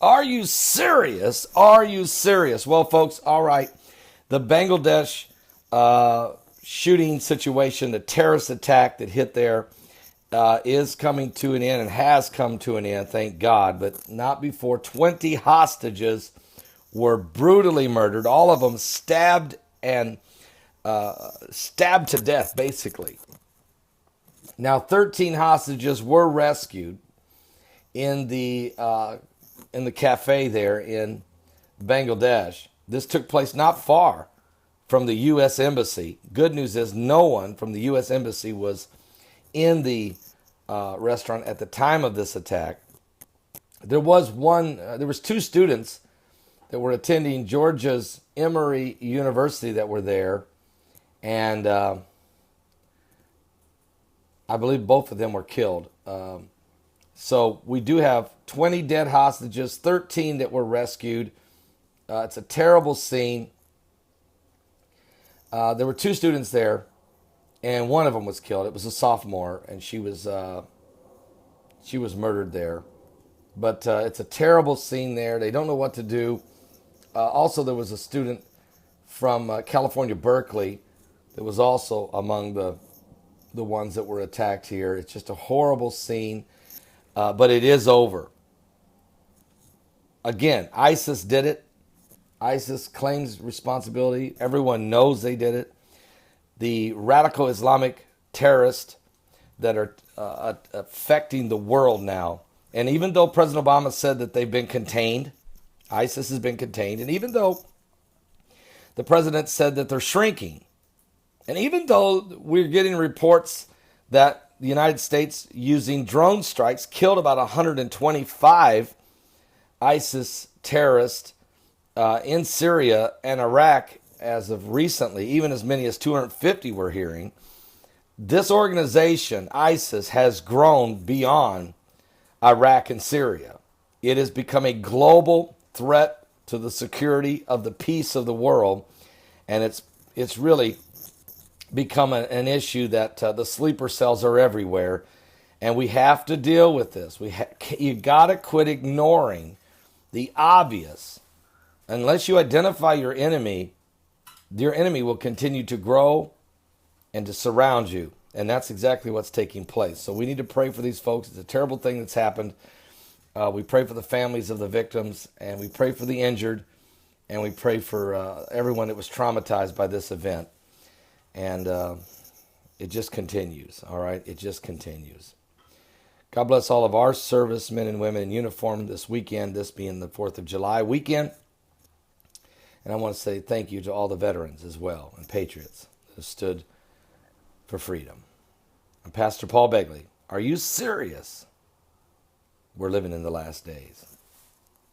Are you serious? Are you serious? Well, folks, all right. The Bangladesh shooting situation, the terrorist attack that hit there, is coming to an end and has come to an end, thank God, but not before 20 hostages were brutally murdered, all of them stabbed and stabbed to death, basically. Now, 13 hostages were rescued in the cafe there in Bangladesh. This took place not far from the U.S. Embassy. Good news is no one from the U.S. Embassy was in the restaurant at the time of this attack. There was two students that were attending Georgia's Emory University that were there, and I believe both of them were killed. So we do have 20 dead hostages, 13 that were rescued. It's a terrible scene. There were two students there, and one of them was killed. It was a sophomore, and she was murdered there. But it's a terrible scene there. They don't know what to do. Also, there was a student from California, Berkeley, that was also among the ones that were attacked here. It's just a horrible scene, but it is over. Again, ISIS did it. ISIS claims responsibility. Everyone knows they did it. The radical Islamic terrorists that are affecting the world now. And even though President Obama said that they've been contained, ISIS has been contained, and even though the president said that they're shrinking, and even though we're getting reports that the United States, using drone strikes, killed about 125 ISIS terrorists in Syria and Iraq as of recently, even as many as 250 we're hearing, this organization, ISIS, has grown beyond Iraq and Syria. It has become a global threat to the security of the peace of the world, and it's really become an issue that the sleeper cells are everywhere, and we have to deal with this. You got to quit ignoring the obvious. Unless you identify your enemy will continue to grow and to surround you, and that's exactly what's taking place. So we need to pray for these folks. It's a terrible thing that's happened. We pray for the families of the victims, and we pray for the injured, and we pray for everyone that was traumatized by this event. And it just continues, all right? It just continues. God bless all of our servicemen and women in uniform this weekend, this being the 4th of July weekend. And I want to say thank you to all the veterans as well and patriots who stood for freedom. I'm Pastor Paul Begley. Are you serious? We're living in the last days.